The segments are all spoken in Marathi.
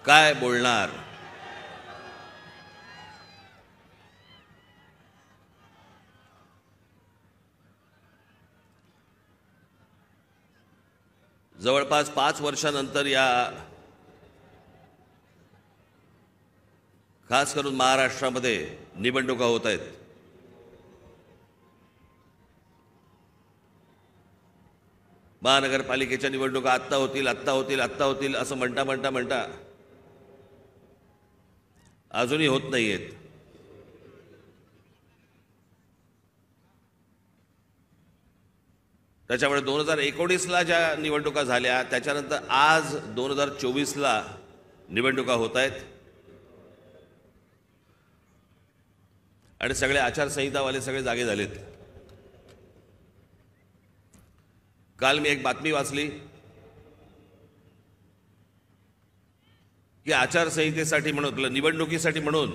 काय बोलणार? जवळपास 5 वर्षानंतर या खास करून महाराष्ट्रामध्ये निवडणुका होत आहेत. महानगरपालिकेच्या निवडणुका आत्ता होतील असं म्हणता अजूनही होत नाहीयेत. त्याच्यामुळे 2019ला ज्या निवडणुका झाल्या त्याच्यानंतर आज 2024ला निवडणुका होत आहेत आणि सगळे आचारसंहितावाले सगळे जागे झालेत. काल मी एक बातमी वाचली की आचारसंहितेसाठी म्हणून निवडणुकीसाठी म्हणून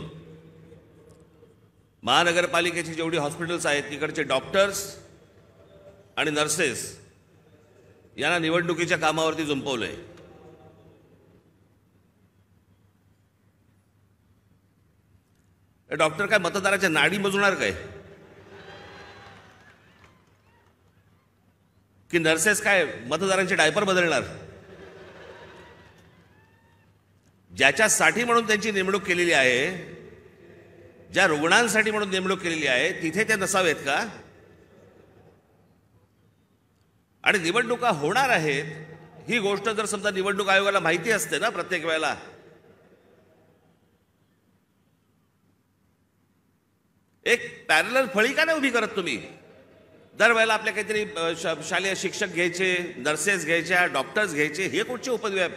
महानगरपालिकेची जेवढी हॉस्पिटल्स आहेत तिकडचे डॉक्टर्स आणि नर्सेस यांना निवडणुकीच्या कामावरती जुंपवलंय. डॉक्टर काय मतदाराच्या नाडी मोजणार काय की नर्सेस काय मतदारांचे डायपर बदलणार? ज्याच्यासाठी म्हणून त्यांची नेमणूक केलेली आहे, ज्या रुग्णांसाठी म्हणून नेमणूक केलेली आहे तिथे ते नसावेत का? आणि निवडणुका होणार आहेत ही गोष्ट जर समजा निवडणूक आयोगाला माहिती असते ना प्रत्येक वेळेला, एक पॅरलल फळी का नाही उभी करत तुम्ही? दरवेळेला आपल्या काहीतरी शालेय शिक्षक घ्यायचे, नर्सेस घ्यायच्या, डॉक्टर्स घ्यायचे, हे कुठचे उपद्व्याप?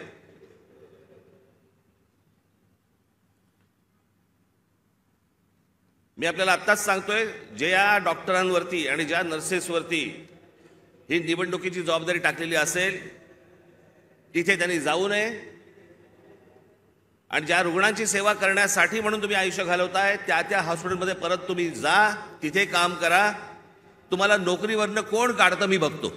मी आपल्याला आत्ताच सांगतोय, ज्या डॉक्टरांवरती आणि ज्या नर्सेसवरती ही निवडणुकीची जबाबदारी टाकलेली असेल तिथे त्यांनी जाऊ नये. आणि ज्या रुग्णांची सेवा करण्यासाठी म्हणून तुम्ही आयुष्य घालवताय त्या हॉस्पिटलमध्ये परत तुम्ही जा, तिथे काम करा. तुम्हाला नोकरीवरनं कोण काढतं मी बघतो.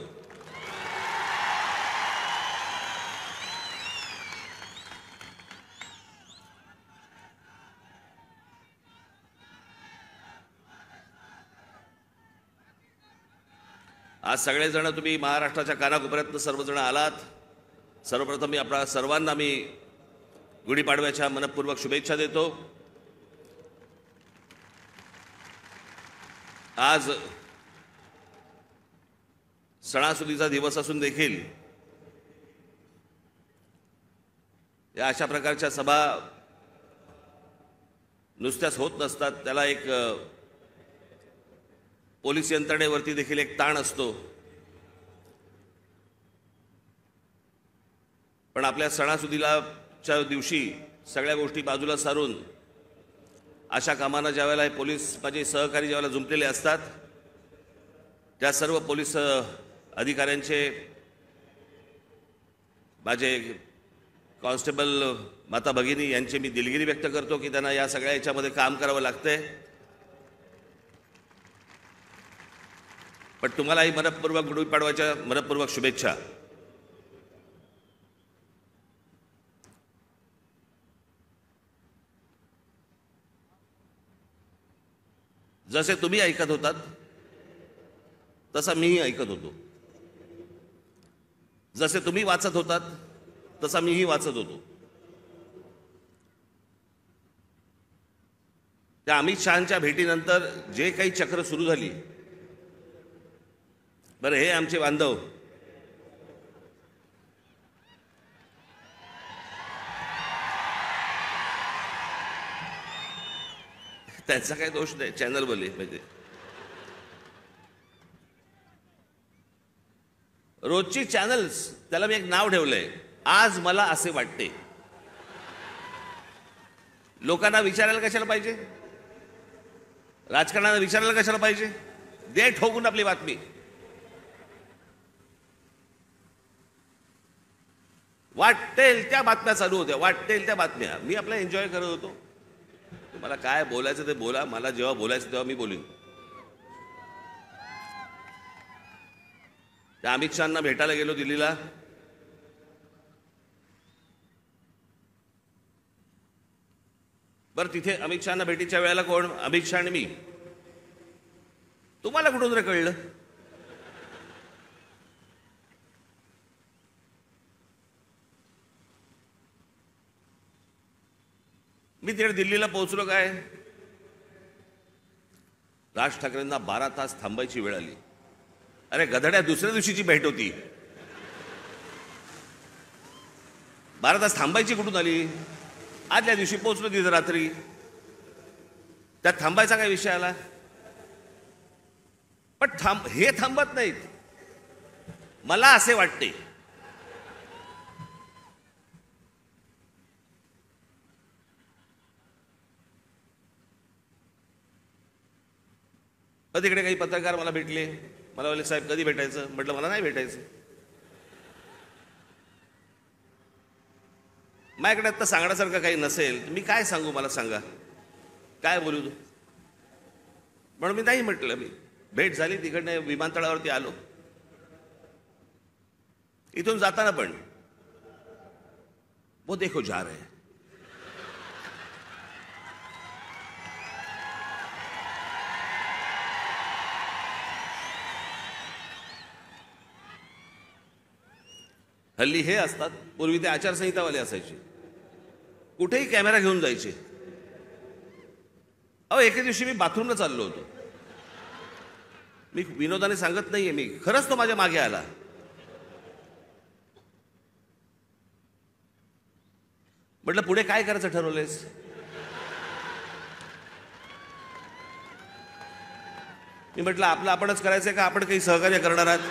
आज सगळेजण तुम्ही महाराष्ट्राच्या कानाकोपऱ्यातनं सर्वजण आलात. सर्वप्रथम मी आपल्या सर्वांना गुढीपाडव्याच्या मनपूर्वक शुभेच्छा देतो. आज सणासुदीचा दिवस असून देखील या अशा प्रकारच्या सभा नुसत्याच होत नसतात. त्याला एक पोलीस यंत्रणेवरती देखील एक ताण असतो. पण आपल्या सणासुदीच्या दिवशी सगळ्या गोष्टी बाजूला सारून अशा कामांना ज्यावेळेला पोलीस माझे सहकारी ज्यावेळेला जुंपलेले असतात त्या सर्व पोलीस अधिकाऱ्यांचे, माझे कॉन्स्टेबल माता भगिनी यांचे मी दिलगिरी व्यक्त करतो की त्यांना या सगळ्या याच्यामध्ये काम करावं लागतंय. पण तुम्हालाही मनपूर्वक गुढीपाडव्याच्या मनपूर्वक शुभेच्छा. जसे तुम्ही ऐकत होतात तसा मीही ऐकत होतो. जसे तुम्ही वाचत होतात तसा मीही वाचत होतो. त्या अमित शहांच्या भेटीनंतर जे काही चक्र सुरू झाली, बरं हे आमचे बांधव त्यांचा काही दोष नाही, चॅनल बोले म्हणजे रोजची चॅनल्स, त्याला मी एक नाव ठेवलंय, आज मला असे वाटते. लोकांना विचारायला कशाला पाहिजे? राजकारणाला विचारायला कशाला पाहिजे? दे ठोकून आपली बातमी. वाटेल त्या बातम्या चालू होत्या, वाटेल त्या बातम्या. मी आपला एन्जॉय करत होतो. तुम्हाला काय बोलायचं ते बोला, मला जेव्हा बोलायचं तेव्हा मी बोलीन. त्या अमित शहांना भेटायला गेलो दिल्लीला. बरं, तिथे अमित शहाना भेटीच्या वेळेला कोण? अमित शहा आणि मी. तुम्हाला कुठून रे कळलं? मी तिकडे दिल्लीला पोहोचलो काय, राज ठाकरेंना 12 तास थांबायची वेळ आली. अरे गधड्या, दुसऱ्या दिवशीची भेट होती. 12 तास थांबायची कुठून आली? आदल्या दिवशी पोहोचलो तिथं रात्री. त्यात थांबायचा काय विषय आला? पण हे थांबत नाहीत. मला असे वाटते तिकडे काही पत्रकार मला भेटले. मला बोलले, साहेब कधी भेटायचं? म्हटलं मला नाही भेटायचं. माझ्याकडे आता सांगण्यासारखं काही नसेल, मी काय सांगू? मला सांगा, काय बोलू तू? म्हणून मी नाही म्हटलं. मी भेट झाली, तिकडनं विमानतळावरती आलो. इथून जाताना पण वो देखो जा रहे हैं. हल्ली हे असतात, पूर्वी ते आचारसंहितावाले असायचे, कुठेही कॅमेरा घेऊन जायचे. अहो, एके दिवशी मी बाथरूमला चाललो होतो. मी विनोदाने सांगत नाहीये, मी खरंच तो माझ्या मागे आला. म्हटलं, पुढे काय करायचं ठरवलंयस? मी म्हटलं, आपलं आपणच करायचंय का आपण काही सहकार्य करणार आहात?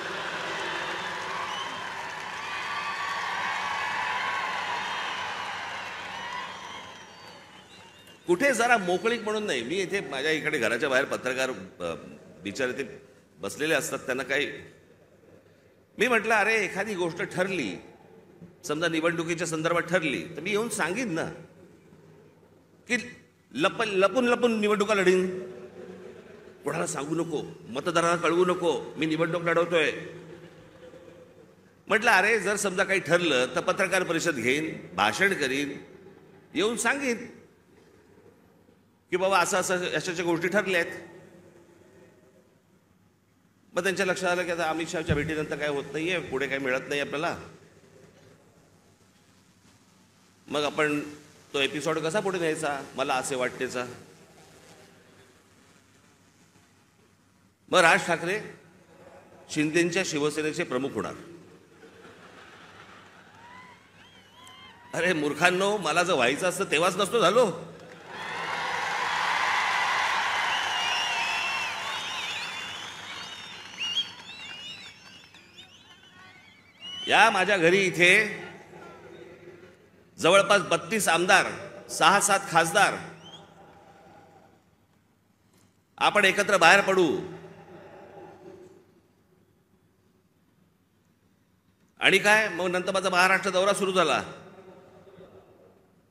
कुठे जरा मोकळीक म्हणून नाही. मी इथे माझ्या इकडे घराच्या बाहेर पत्रकार बिचारे ते बसलेले असतात, त्यांना काही. मी म्हटलं, अरे एखादी गोष्ट ठरली, समजा निवडणुकीच्या संदर्भात ठरली, तर मी येऊन सांगीन ना, की लपून लपून निवडणुका लढीन. कोणाला सांगू नको, मतदारांना कळवू नको मी निवडणूक लढवतोय. म्हटलं, अरे जर समजा काही ठरलं तर पत्रकार परिषद घेईन, भाषण करीन, येऊन सांगीन की बाबा असं असं अशाच्या गोष्टी ठरल्या आहेत. मग त्यांच्या लक्षात आलं की आता अमित शहाच्या भेटीनंतर काय होत नाहीये, पुढे काही मिळत नाही आपल्याला. मग आपण तो एपिसोड कसा पुढे न्यायचा, मला असे वाटतेचा. मग राज ठाकरे शिंदेच्या शिवसेनेचे प्रमुख होणार. अरे मूर्खांनो, मला जर व्हायचं असतं तेव्हाच नसतो झालो. या माझ्या घरी इथे जवळपास 32 आमदार, 6-7 खासदार, आपण एकत्र बाहेर पडू आणि काय, मग नंतर माझा महाराष्ट्र दौरा सुरू झाला.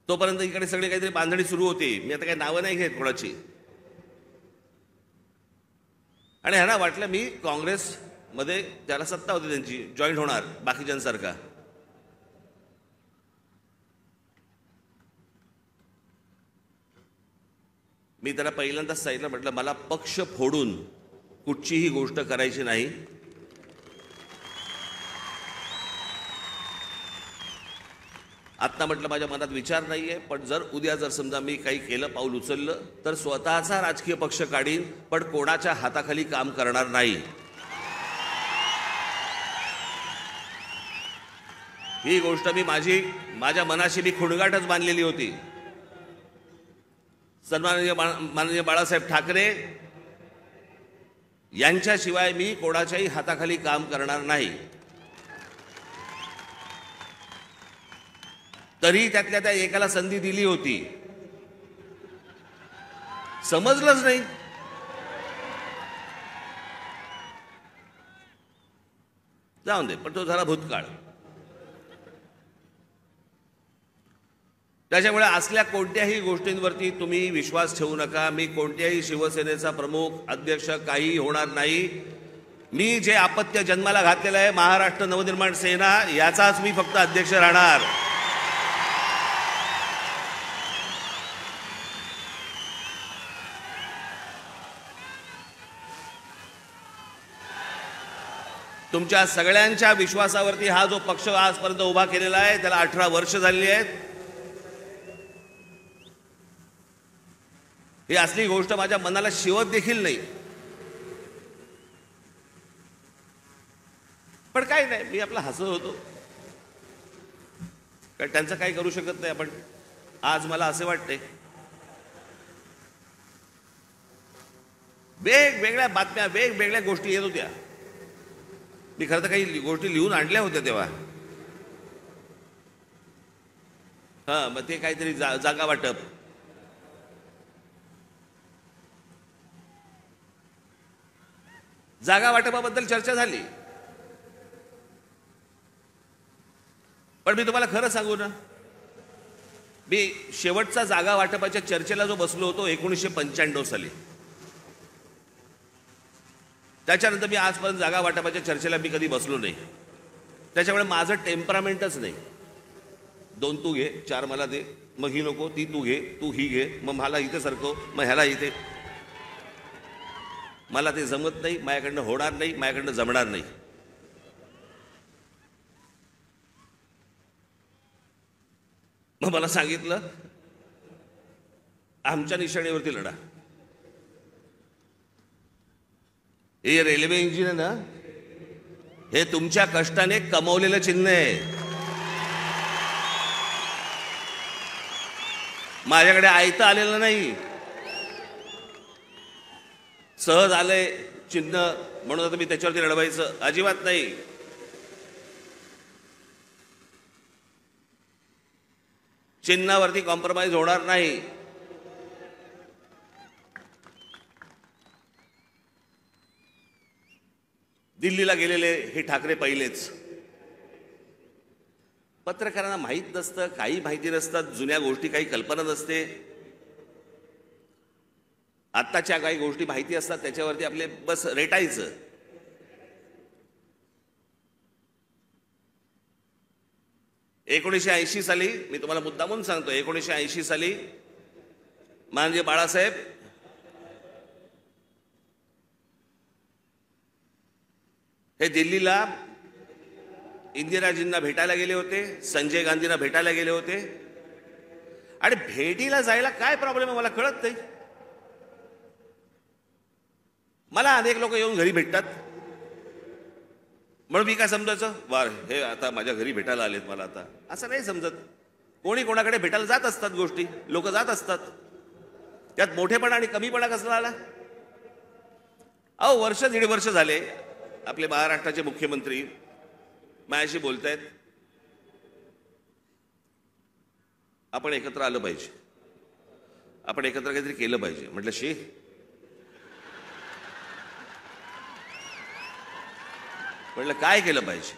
तोपर्यंत इकडे सगळे काहीतरी बांधणी सुरू होती. मी आता काही नावं नाही घेत कोणाची. आणि ह्यांना वाटलं मी काँग्रेस मध्ये, त्याला सत्ता होती त्यांची, जॉईन होणार बाकीच्यांसारखा. मी त्याला पहिल्यांदाच सांगितलं, म्हटलं मला पक्ष फोडून कुठचीही गोष्ट करायची नाही. आत्ता म्हटलं माझ्या मनात विचार नाहीये, पण जर उद्या जर समजा मी काही केलं, पाऊल उचललं, तर स्वतःचा राजकीय पक्ष काढीन, पण कोणाच्या हाताखाली काम करणार नाही. ही गोष्ट मी माझ्या मनाशी मी खुणगाटच बांधलेली होती. सन्माननीय माननीय बाळासाहेब ठाकरे यांच्याशिवाय मी कोणाच्याही हाताखाली काम करणार नाही. तरी त्यातल्या त्या एकाला संधी दिली होती, समजलंच नाही. जाऊन दे, पण तो झाला भूतकाळ. त्याच्यामुळे असल्या कोणत्याही गोष्टींवरती तुम्ही विश्वास ठेवू नका. मी कोणत्याही शिवसेनेचा प्रमुख, अध्यक्ष काही होणार नाही. मी जे अपत्य जन्माला घातलेलं आहे, महाराष्ट्र नवनिर्माण सेना, याचाच मी फक्त अध्यक्ष राहणार. तुमच्या सगळ्यांच्या विश्वासावरती हा जो पक्ष आजपर्यंत उभा केलेला आहे त्याला 18 वर्ष झालेली आहेत. ही असली गोष्ट माझ्या मनाला शिवत देखील नाही. पण काय नाही, मी आपला हसत होतो, कारण त्यांचं काही करू शकत नाही आपण. आज मला असे वाटते वेगवेगळ्या बातम्या वेगवेगळ्या गोष्टी येत होत्या. मी खरं तर काही गोष्टी लिहून आणल्या होत्या तेव्हा. मग ते काहीतरी जागा वाटप, जागा वाटपाबद्दल चर्चा झाली. पण मी तुम्हाला खरं सांगू ना, मी शेवटचा जागा वाटपाच्या चर्चेला जो बसलो होतो 1995 साली, त्याच्यानंतर मी आजपर्यंत जागा वाटपाच्या चर्चेला मी कधी बसलो नाही. त्याच्यामुळे माझं टेम्परामेंटच नाही. 2 तू घे, 4 मला दे, मग ही नको, ती तू घे, तू ही घे, मग मला इथे सरकव, मग ह्याला इथे. मला ते जमत नाही, माझ्याकडनं होणार नाही, माझ्याकडनं जमणार नाही. मग मला सांगितलं आमच्या निशाणीवरती लढा. हे रेल्वे इंजिन आहे ना, हे तुमच्या कष्टाने कमवलेलं चिन्ह आहे. माझ्याकडे आयतं आलेलं नाही, सहज आलंय चिन्ह म्हणून आता मी त्याच्यावरती लढवायचं अजिबात नाही. चिन्हावरती कॉम्प्रोमाइज होणार नाही. दिल्लीला गेलेले हे ठाकरे पहिलेच. पत्रकारांना माहीत नसतं, काही माहिती नसतात, जुन्या गोष्टी काही कल्पना नसते. आत्ताच्या काही गोष्टी माहिती असतात त्याच्यावरती आपले बस रेटायचं. एकोणीसशे साली मी तुम्हाला मुद्दामून सांगतो, 1980 साली माननीय बाळासाहेब हे दिल्लीला इंदिराजींना भेटायला गेले होते, संजय गांधींना भेटायला गेले होते. आणि भेटीला जायला काय प्रॉब्लेम आहे मला कळत नाही. मला अनेक लोक येऊन घरी भेटतात म्हणून मी काय समजायचं, वार हे आता माझ्या घरी भेटायला आलेत मला, आता असं नाही समजत. कोणी कोणाकडे भेटायला जात असतात, गोष्टी लोक जात असतात. त्यात मोठेपणा आणि कमीपणा कसला आला? वर्ष 1.5 वर्ष झाले आपले महाराष्ट्राचे मुख्यमंत्री माझ्याशी बोलतायत, आपण एकत्र आलं पाहिजे, आपण एकत्र काहीतरी केलं पाहिजे. म्हटलं शी, म्हटलं काय केलं पाहिजे?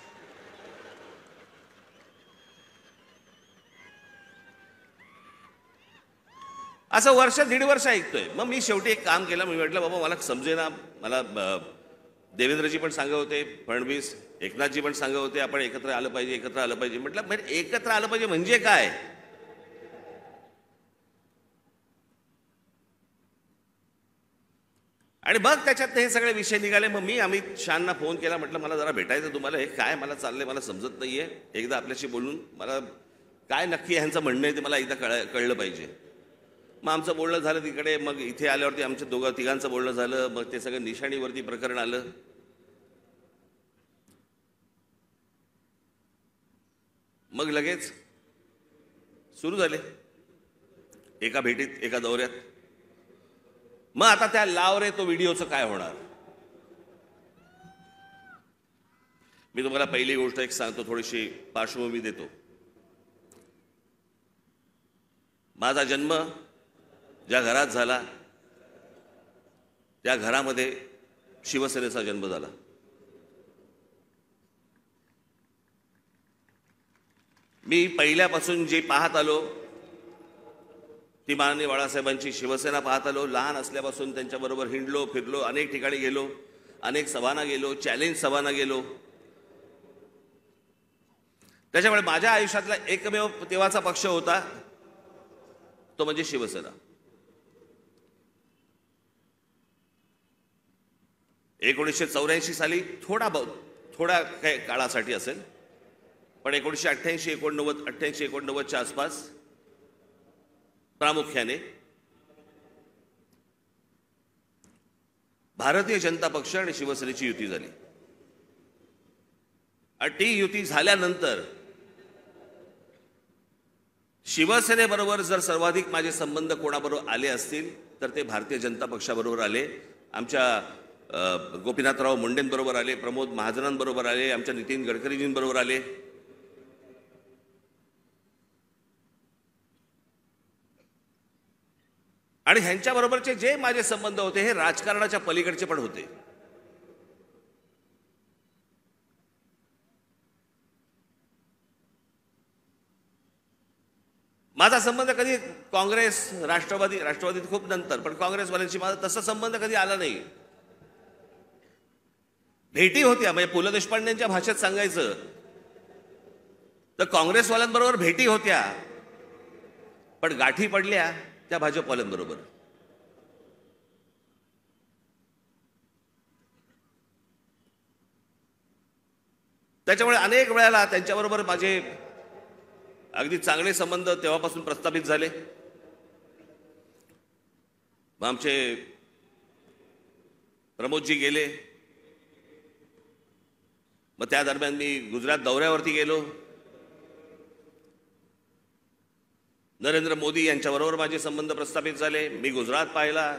असं वर्ष 1.5 वर्ष ऐकतोय. मग मी शेवटी एक काम केलं. मी म्हटलं बाबा मला समजेना, मला देवेंद्रजी पण सांगत होते, फडणवीस एकनाथजी पण सांगत होते आपण एकत्र आलं पाहिजे, एकत्र आलं पाहिजे. म्हटलं एकत्र आलं पाहिजे म्हणजे काय? आणि मग त्याच्यात हे सगळे विषय निघाले. मग मी अमित शहांना फोन केला, म्हटलं मला जरा भेटायचं तुम्हाला, हे काय मला चाललंय मला समजत नाहीये, एकदा आपल्याशी बोलून मला काय नक्की ह्यांचं म्हणणं आहे ते मला एकदा कळलं पाहिजे. मग आमचं बोलणं झालं तिकडे. मग इथे आल्यावरती आमच्या तिघांचं बोलणं झालं. मग ते सगळं निशाणीवरती प्रकरण आलं. मग लगेच सुरू झाले एका भेटीत, एका दौऱ्यात. मग आता त्या लाव रे तो व्हिडिओचं काय होणार? मी तुम्हाला पहिली गोष्ट एक सांगतो, थोडीशी पार्श्वभूमी देतो. माझा जन्म ज्या घरात झाला त्या घरामध्ये शिवसेनेचा जन्म झाला. मी पहिल्यापासून जे पाहत आलो ती माननीय बाळासाहेबांची शिवसेना पाहत आलो. लहान असल्यापासून त्यांच्याबरोबर हिंडलो, फिरलो, अनेक ठिकाणी गेलो, अनेक सभांना गेलो, चॅलेंज सभांना गेलो. त्याच्यामुळे माझ्या आयुष्यातला एकमेव तेव्हाचा पक्ष होता तो म्हणजे शिवसेना. 1984 साली थोड्या काही काळासाठी असेल, पण 1988-89च्या आसपास प्रामुख्याने भारतीय जनता पक्ष आणि शिवसेनेची युती झाली. आणि ती युती झाल्यानंतर शिवसेनेबरोबर जर सर्वाधिक माझे संबंध कोणाबरोबर आले असतील तर ते भारतीय जनता पक्षाबरोबर आले. आमच्या गोपीनाथराव मुंडेंबरोबर आले, प्रमोद महाजनांबरोबर आले, आमच्या नितीन गडकरीजींबरोबर आले. आणि ह्यांच्याबरोबरचे जे माझे संबंध होते हे राजकारणाच्या पलीकडचे पण होते. माझा संबंध कधी काँग्रेस राष्ट्रवादीत खूप नंतर, पण काँग्रेसवाल्यांशी माझा तसा संबंध कधी आला नाही. भेटी होत्या, म्हणजे पु ल देशपांडेंच्या भाषेत सांगायचं तर काँग्रेसवाल्यांबरोबर भेटी होत्या, पण गाठी पडल्या त्या भाजपवाल्यांबरोबर. त्याच्यामुळे अनेक वेळेला त्यांच्याबरोबर माझे अगदी चांगले संबंध तेव्हापासून प्रस्थापित झाले. मग आमचे प्रमोदजी गेले, मग त्या दरम्यान मी गुजरात दौऱ्यावरती गेलो. नरेंद्र मोदी यांच्याबरोबर माझे संबंध प्रस्थापित झाले. मी गुजरात पाहिला,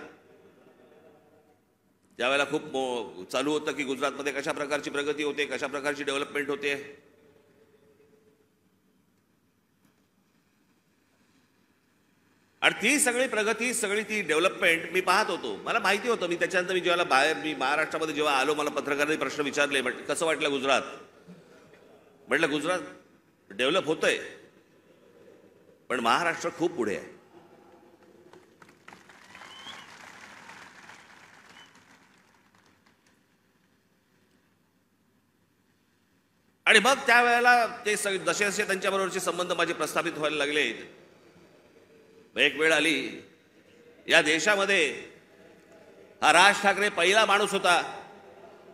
त्यावेळेला खूप चालू होतं की गुजरातमध्ये कशा प्रकारची प्रगती होते, कशा प्रकारची डेव्हलपमेंट होते. आणि ती सगळी प्रगती, सगळी ती डेव्हलपमेंट मी पाहत होतो. मला माहिती होतं. मी त्याच्यानंतर मी जेव्हा मी महाराष्ट्रामध्ये जेव्हा आलो, मला पत्रकारांनी प्रश्न विचारले, कसं वाटलं गुजरात? म्हटलं गुजरात डेव्हलप होतंय, पण महाराष्ट्र खूप पुढे आहे. आणि मग त्यावेळेला ते जसे जसे त्यांच्याबरोबरचे संबंध माझे प्रस्थापित व्हायला लागले, एक वेळ आली या देशामध्ये हा राज ठाकरे पहिला माणूस होता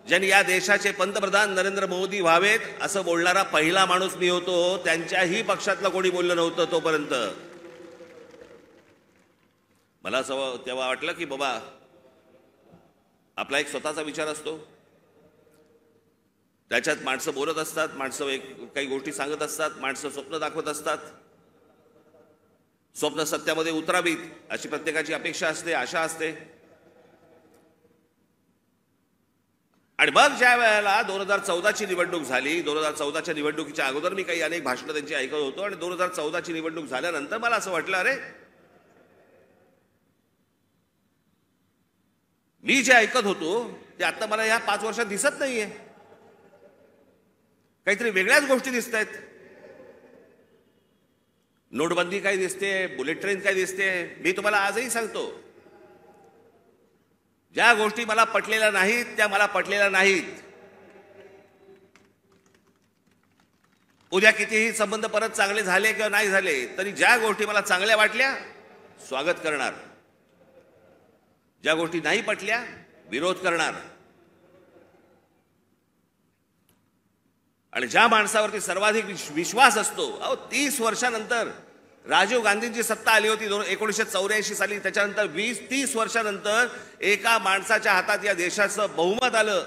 ज्यांनी या देशाचे पंतप्रधान नरेंद्र मोदी व्हावेत असं बोलणारा पहिला माणूस मी होतो. त्यांच्याही पक्षातलं कोणी बोललं नव्हतं तोपर्यंत. मला असं तेव्हा वाटलं की बाबा आपला एक स्वतःचा विचार असतो, त्याच्यात माणसं बोलत असतात, माणसं काही गोष्टी सांगत असतात, माणसं स्वप्न दाखवत असतात. स्वप्न सत्यामध्ये उतरावीत अशी प्रत्येकाची अपेक्षा असते, आशा असते. आणि मग ज्या वेळेला 2014ची निवडणूक झाली, 2014च्या निवडणुकीच्या अगोदर मी काही अनेक भाषणं त्यांची ऐकत होतो, आणि 2014ची निवडणूक झाल्यानंतर मला असं वाटलं, अरे मी जे ऐकत होतो ते आता मला या 5 वर्षात दिसत नाहीये. काहीतरी वेगळ्याच गोष्टी दिसत आहेत. नोटबंदी काय दिसते, बुलेट ट्रेन काय दिसते. मी तुम्हाला आजही सांगतो, ज्या गोष्टी मला पटलेल्या नाहीत त्या मला पटलेल्या नाहीत. उद्या कितीही संबंध परत चांगले झाले किंवा नाही झाले तरी ज्या गोष्टी मला चांगल्या वाटल्या स्वागत करणार, ज्या गोष्टी नाही पटल्या विरोध करणार. आणि ज्या माणसावरती सर्वाधिक विश्वास असतो, 30 वर्षानंतर राजीव गांधींची सत्ता आली होती 1984 साली, त्याच्यानंतर 20-30 वर्षानंतर एका माणसाच्या हातात या देशाचं बहुमत आलं.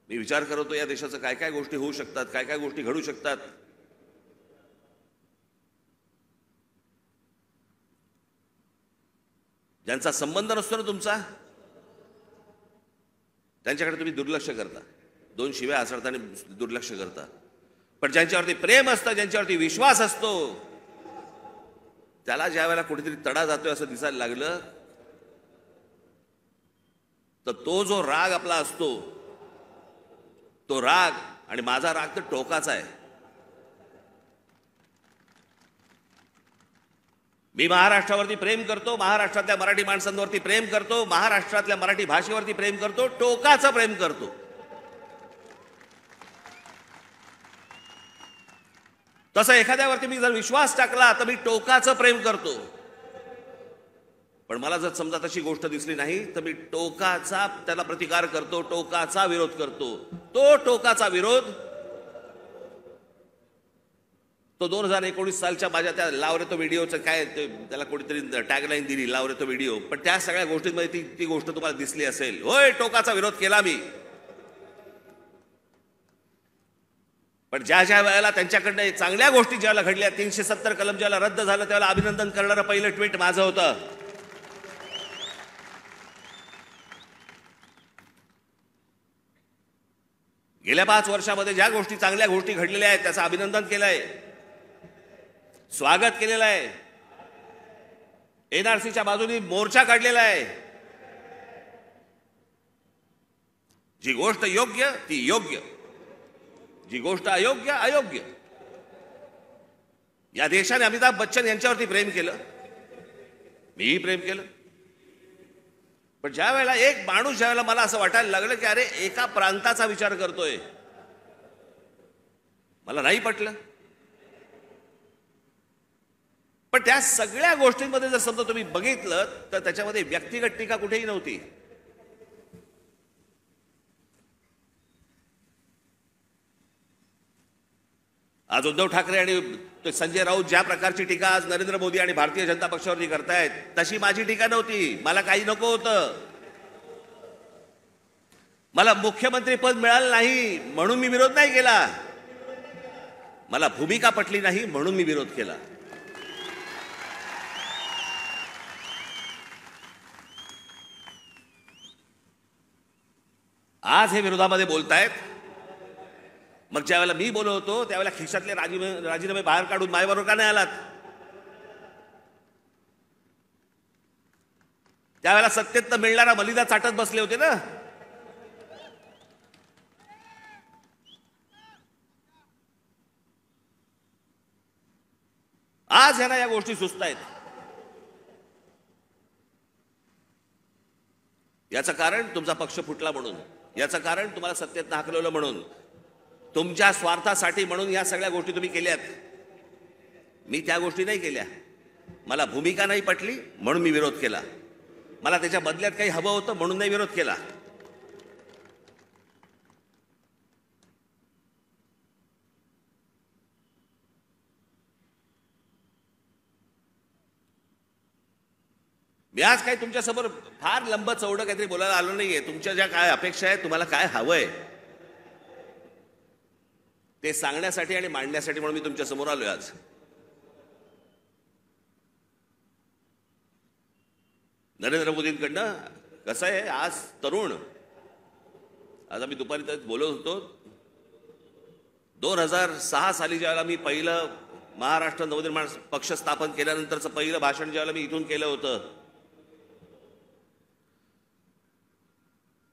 मी विचार करतो या देशाचं काय काय गोष्टी होऊ शकतात, काय काय गोष्टी घडू शकतात. ज्यांचा संबंध नसतो ना तुमचा, त्यांच्याकडे तुम्ही दुर्लक्ष करता, 2 शिव्या हसडताना दुर्लक्ष करता. पण ज्यांच्यावरती प्रेम असतं, ज्यांच्यावरती विश्वास असतो, त्याला ज्या वेळेला कुठेतरी तडा जातोय असं दिसायला लागलं तर तो जो राग आपला असतो, तो राग, आणि माझा राग तर टोकाचा आहे. मी महाराष्ट्रावरती प्रेम करतो, महाराष्ट्रातल्या मराठी माणसांवरती प्रेम करतो, महाराष्ट्रातल्या मराठी भाषेवरती प्रेम करतो, टोकाचं प्रेम करतो. तसं एखाद्यावरती मी जर विश्वास टाकला तर मी टोकाचं प्रेम करतो. पण मला जर समजा तशी गोष्ट दिसली नाही तर मी टोकाचा त्याला प्रतिकार करतो, टोकाचा विरोध करतो. तो टोकाचा विरोध तो 2019 सालच्या माझ्या त्या लाव रे तो व्हिडिओचं काय त्याला कोणीतरी टॅगलाईन दिली, लाव रे तो व्हिडिओ. पण त्या सगळ्या गोष्टींमध्ये ती गोष्ट तुम्हाला दिसली असेल. होय, टोकाचा विरोध केला मी. पण ज्या ज्या वेळेला त्यांच्याकडनं चांगल्या गोष्टी ज्याला घडल्या, 370 कलम ज्याला रद्द झालं, त्यावेळेला अभिनंदन करणारं पहिलं ट्विट माझं होतं. गेल्या 5 वर्षामध्ये ज्या गोष्टी चांगल्या गोष्टी घडलेल्या आहेत त्याचं अभिनंदन केलंय, स्वागत केलेलं आहे. एनआरसीच्या बाजूने मोर्चा काढलेला आहे. जी गोष्ट योग्य ती योग्य, जी गोष्ट अयोग्य अयोग्य. या देशाने अमिताभ बच्चन यांच्यावरती प्रेम केलं, मीही प्रेम केलं. पण ज्या वेळेला एक माणूस ज्या वेळेला मला असं वाटायला लागलं की अरे एका प्रांताचा विचार करतोय, मला नाही पटलं. पण त्या सगळ्या गोष्टींमध्ये जर समजा तुम्ही बघितलं तर त्याच्यामध्ये व्यक्तिगत टीका कुठेही नव्हती. आज उद्धव ठाकरे आणि संजय राऊत ज्या प्रकारची टीका आज नरेंद्र मोदी आणि भारतीय जनता पक्षावरती करतायत तशी माझी टीका नव्हती. मला काही नको होतं. मला मुख्यमंत्री पद मिळालं नाही म्हणून मी विरोध नाही केला. मला भूमिका पटली नाही म्हणून मी विरोध केला. आज हे विरोधामध्ये बोलतायत. मग ज्या वेळेला मी बोलत होतो त्यावेळेला खिशातले राजीनामे बाहेर काढून माझ्याबरोबर का नाही आलात? त्यावेळेला सत्तेत तर मिळणारा मलिदा चाटत बसले होते ना. आज ह्यांना या गोष्टी सुचतायत. याचं कारण तुमचा पक्ष फुटला म्हणून, याचं कारण तुम्हाला सत्तेत हाकलवलं म्हणून, तुमच्या स्वार्थासाठी म्हणून या सगळ्या गोष्टी तुम्ही केल्यात. मी त्या गोष्टी नाही केल्या. मला भूमिका नाही पटली म्हणून मी विरोध केला. मला त्याच्या बदल्यात काही हवं होतं म्हणून नाही विरोध केला. मी आज काही तुमच्यासमोर फार लंब चौडं काहीतरी बोलायला आलो नाहीये. तुमच्या ज्या काय अपेक्षा आहेत, तुम्हाला काय हवंय ते सांगण्यासाठी आणि मांडण्यासाठी म्हणून मी तुमच्या समोर आलोय आज. नरेंद्र मोदींकडनं कसं आहे, आज तरुण, आज आम्ही दुपारी बोलत होतो, 2006 साली ज्यावेळेला मी पहिलं महाराष्ट्र नवनिर्माण पक्ष स्थापन केल्यानंतरचं पहिलं भाषण ज्यावेळेला मी इथून केलं होतं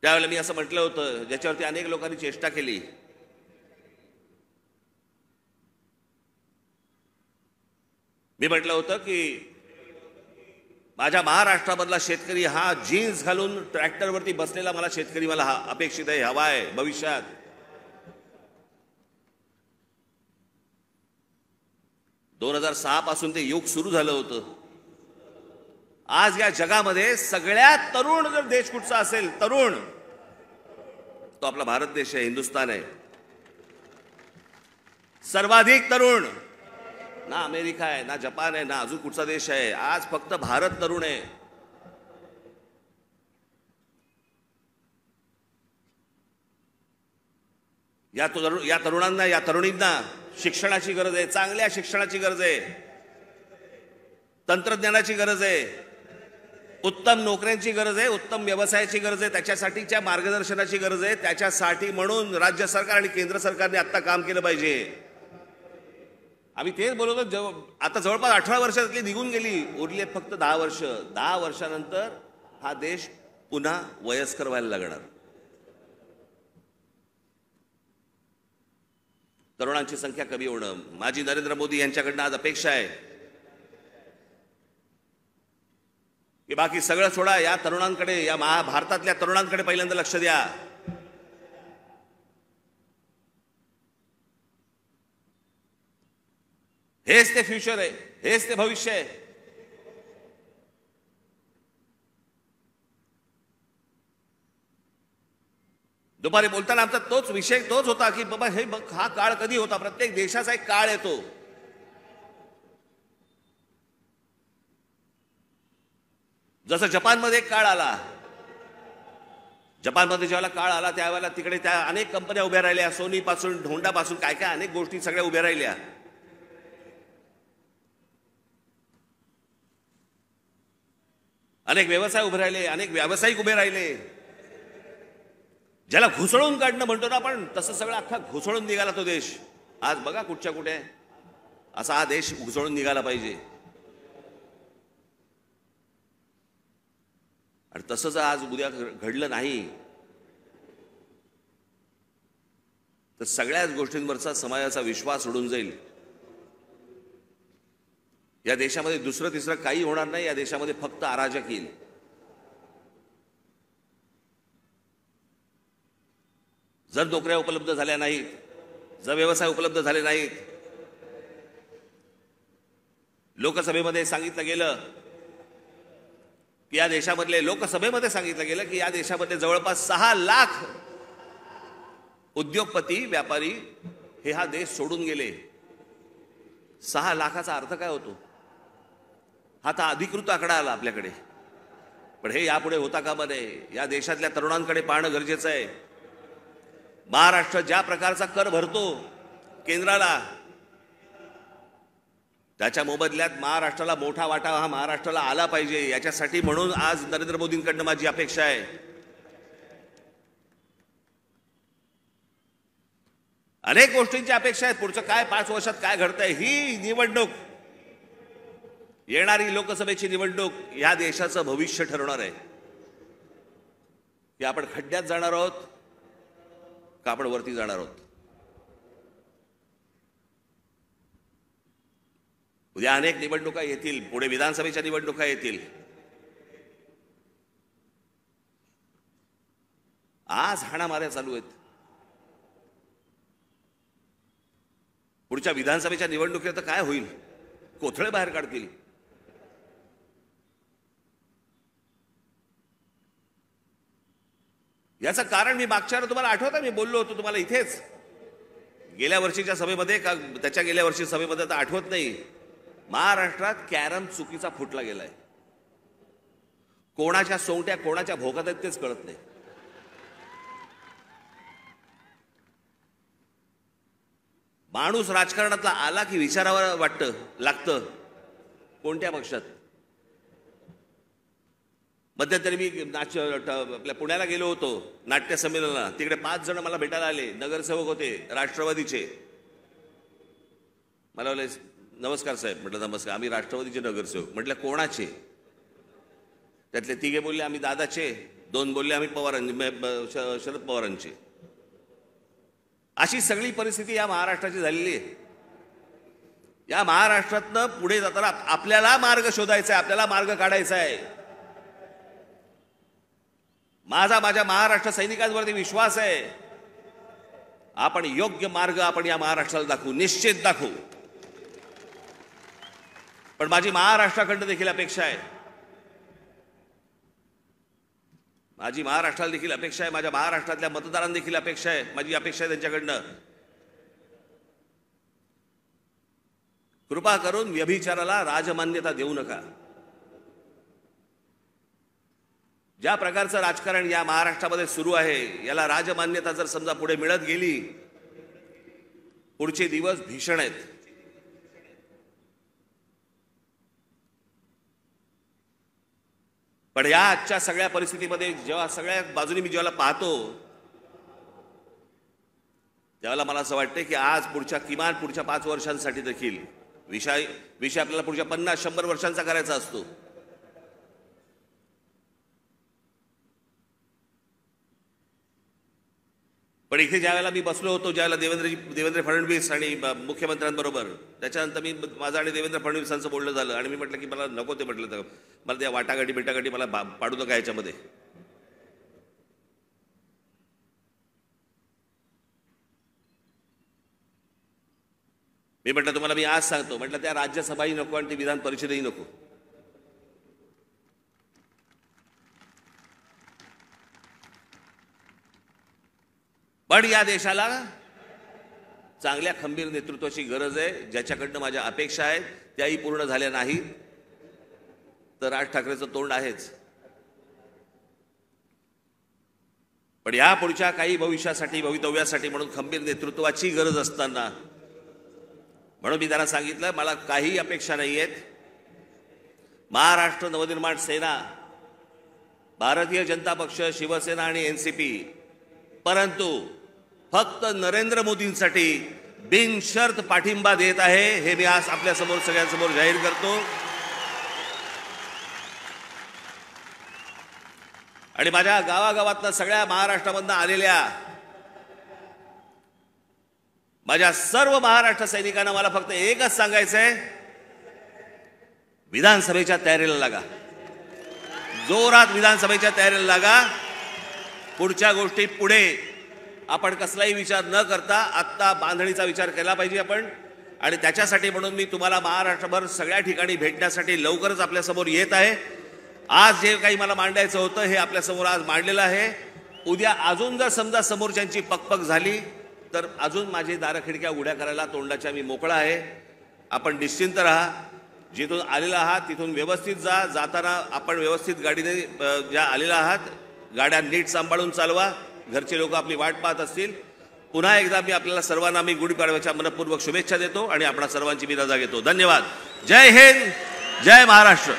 त्यावेळेला मी असं म्हटलं होतं, ज्याच्यावरती अनेक लोकांनी चेष्टा केली. मी म्हटलं होतं की माझ्या महाराष्ट्रामधला शेतकरी हा जीन्स घालून ट्रॅक्टरवरती बसलेला मला शेतकरी मला अपेक्षित आहे, हवा आहे भविष्यात. दोन 2006 पासून ते युग सुरू झालं होतं. आज या जगामध्ये सगळ्यात तरुण जर देश कुठचा असेल, तरुण, तो आपला भारत देश आहे, हिंदुस्थान आहे. सर्वाधिक तरुण ना अमेरिका आहे, ना जपान आहे, ना अजून कुठचा देश आहे. आज फक्त भारत तरुण आहे. या तरुणांना, या तरुणींना शिक्षणाची गरज आहे, चांगल्या शिक्षणाची गरज आहे, तंत्रज्ञानाची गरज आहे, उत्तम नोकऱ्यांची गरज आहे, उत्तम व्यवसायाची गरज आहे, त्याच्यासाठीच्या मार्गदर्शनाची गरज आहे. त्याच्यासाठी म्हणून राज्य सरकार आणि केंद्र सरकारने आता काम केलं पाहिजे. आम्ही तेच बोलतो. आता जवळपास 18 वर्षातली निघून गेली, उरली फक्त 10 वर्ष. 10 वर्षानंतर हा देश पुन्हा वयस्कर व्हायला लागणार. तरुणांची संख्या कमी होणं माझी नरेंद्र मोदी यांच्याकडनं आज अपेक्षा आहे की बाकी सगळं सोडा, या तरुणांकडे, या भारतातल्या तरुणांकडे पहिल्यांदा लक्ष द्या. हेच ते फ्युचर आहे, हेच ते भविष्य आहे. दुपारी बोलताना आमचा तोच विषय तोच होता की बाबा हे बघ, हा काळ कधी होता. प्रत्येक देशाचा एक काळ येतो. जसं जपानमध्ये एक काळ आला. जपानमध्ये ज्यावेळेला काळ आला त्यावेळेला तिकडे त्या अनेक कंपन्या उभ्या राहिल्या. सोनी पासून होंडा पासून काय काय अनेक गोष्टी सगळ्या उभ्या राहिल्या. अनेक व्यवसाय उभे राहिले, अनेक व्यावसायिक उभे राहिले. ज्याला घुसळून काढणं म्हणतो ना आपण, तसं सगळं अख्खा घुसळून निघाला तो देश. आज बघा कुठच्या कुठे असा हा देश घुसळून निघाला पाहिजे. आणि तसं जर आज उद्या घडलं नाही तर सगळ्याच गोष्टींवरचा समाजाचा विश्वास उडून जाईल. या देशामध्ये दुसरं तिसरं काही होणार नाही. या देशामध्ये फक्त अराजक येईल. जर नोकऱ्या उपलब्ध झाल्या नाहीत, जर व्यवसाय उपलब्ध झाले नाहीत, लोकसभेमध्ये सांगितलं गेलं की या देशामधले लोकसभेमध्ये सांगितलं गेलं की या देशामध्ये जवळपास 6 लाख उद्योगपती व्यापारी हे हा देश सोडून गेले. 6 लाखाचा अर्थ काय होतो? हा तर अधिकृत आकडा आला आपल्याकडे, पण हे यापुढे होता कामा नये. या देशातल्या तरुणांकडे पाहणं गरजेचं आहे. महाराष्ट्र ज्या प्रकारचा कर भरतो केंद्राला, त्याच्या मोबदल्यात महाराष्ट्राला मोठा वाटा हा महाराष्ट्राला आला पाहिजे. याच्यासाठी म्हणून आज नरेंद्र मोदींकडनं माझी अपेक्षा आहे. अनेक गोष्टींची अपेक्षा आहेत. पुढचं काय 5 वर्षात काय घडतंय, ही निवडणूक, येणारी लोकसभेची निवडणूक या देशाचं भविष्य ठरवणार आहे. की आपण खड्ड्यात जाणार आहोत का आपण वरती जाणार आहोत. उद्या अनेक निवडणुका येतील, पुढे विधानसभेच्या निवडणुका येतील. आज हाणामाऱ्या चालू आहेत. पुढच्या विधानसभेच्या निवडणुकीत तर काय होईल? कोथळे बाहेर काढतील. याचं कारण मी मागच्या तुम्हाला आठवतं, मी बोललो होतो तुम्हाला इथेच गेल्या वर्षीच्या सभेमध्ये का त्याच्या गेल्या वर्षी सभेमध्ये तर आठवत नाही. महाराष्ट्रात कॅरम चुकीचा फुटला गेलाय. कोणाच्या सोंगट्या कोणाच्या भोकात आहेत तेच कळत नाही. माणूस राजकारणातला आला की विचारावर लागतं कोणत्या पक्षात. मध्यंतरी मी आपल्या पुण्याला गेलो होतो नाट्य संमेलनाला. तिकडे 5 जण मला भेटायला आले, नगरसेवक होते राष्ट्रवादीचे. मला बोलले नमस्कार साहेब. म्हटलं नमस्कार, आम्ही राष्ट्रवादीचे नगरसेवक. म्हटलं कोणाचे? त्यातले 3 बोलले आम्ही दादाचे, 2 बोलले आम्ही शरद पवारांचे. अशी सगळी परिस्थिती या महाराष्ट्राची झालेली आहे. या महाराष्ट्रातनं पुढे जाताना आपल्याला मार्ग शोधायचा आहे, आपल्याला मार्ग काढायचा आहे. माझ्या महाराष्ट्र सैनिकांवरती विश्वास आहे. आपण योग्य मार्ग आपण या महाराष्ट्राला दाखवू, निश्चित दाखवू. पण माझी महाराष्ट्राकडनं देखील अपेक्षा आहे, माझी महाराष्ट्राला देखील अपेक्षा आहे, माझ्या महाराष्ट्रातल्या मतदारांना देखील अपेक्षा आहे, माझी अपेक्षा आहे त्यांच्याकडनं. कृपा करून व्यभिचाराला राजमान्यता देऊ नका. ज्या प्रकारचं राजकारण या महाराष्ट्रामध्ये सुरू आहे याला राजमान्यता जर समजा पुढे मिळत गेली, पुढचे दिवस भीषण आहेत. पण या आजच्या सगळ्या परिस्थितीमध्ये जेव्हा सगळ्या बाजूनी मी जेव्हा पाहतो त्यावेळेला मला असं वाटतं की आज किमान पुढच्या 5 वर्षांसाठी देखील विषय आपल्याला पुढच्या 50-100 वर्षांचा करायचा असतो. पण इथे ज्यावेळेला मी बसलो होतो, ज्यावेळेला देवेंद्र फडणवीस आणि मुख्यमंत्र्यांबरोबर, त्याच्यानंतर माझं आणि देवेंद्र फडणवीसांचं बोलणं झालं आणि मी म्हटलं की मला नको ते, म्हटलं तर मला त्या वाटाघाटी मला पाडू नका याच्यामध्ये. मी म्हटलं तुम्हाला मी आज सांगतो, म्हटलं त्या राज्यसभाही नको आणि ती विधान परिषदही नको. पण या देशाला चांगल्या खंबीर नेतृत्वाची गरज आहे, ज्याच्याकडनं माझ्या अपेक्षा आहेत त्याही पूर्ण झाल्या नाहीत तर राज ठाकरेचं तोंड आहेच. पण या पुढच्या काही भवितव्यासाठी म्हणून खंबीर नेतृत्वाची गरज असताना म्हणून मी त्यांना सांगितलं मला काही अपेक्षा नाही आहेत. महाराष्ट्र नवनिर्माण सेना, भारतीय जनता पक्ष, शिवसेना आणि एनसीपी, परंतु फक्त नरेंद्र मोदींसाठी बिनशर्त पाठिंबा देत आहे हे मी आज आपल्या समोर सगळ्यांसमोर जाहीर करतो. आणि माझ्या गावागावातनं सगळ्या महाराष्ट्रामधनं आलेल्या माझ्या सर्व महाराष्ट्र सैनिकांना मला फक्त एकच सांगायचं आहे, विधानसभेच्या तयारीला लागा, जोरात विधानसभेच्या तयारीला लागा. पुढच्या गोष्टी पुढे आपण कसलाही विचार न करता आत्ता बांधणीचा विचार केला पाहिजे आपण. आणि त्याच्यासाठी म्हणून मी तुम्हाला महाराष्ट्रभर सगळ्या ठिकाणी भेटण्यासाठी लवकरच आपल्यासमोर येत आहे. आज जे काही मला मांडायचं होतं हे आपल्यासमोर आज मांडलेलं आहे. उद्या अजून जर समजा समोरच्यांची पकपक झाली तर अजून माझी दारं खिडक्या उघड्या करायला तोंडाच्या मी मोकळा आहे. आपण निश्चिंत राहा. जिथून आलेला आहात तिथून व्यवस्थित जा. जाताना आपण व्यवस्थित गाडीने ज्या आलेला आहात गाड्या नीट सांभाळून चालवा. घरचे लोक आपली वाट पाहत असतील. पुन्हा एकदा मी आपल्याला सर्वांना मी गुढीपाडव्याच्या मनपूर्वक शुभेच्छा देतो आणि आपणा सर्वांची मी रजा घेतो. धन्यवाद. जय हिंद, जय महाराष्ट्र.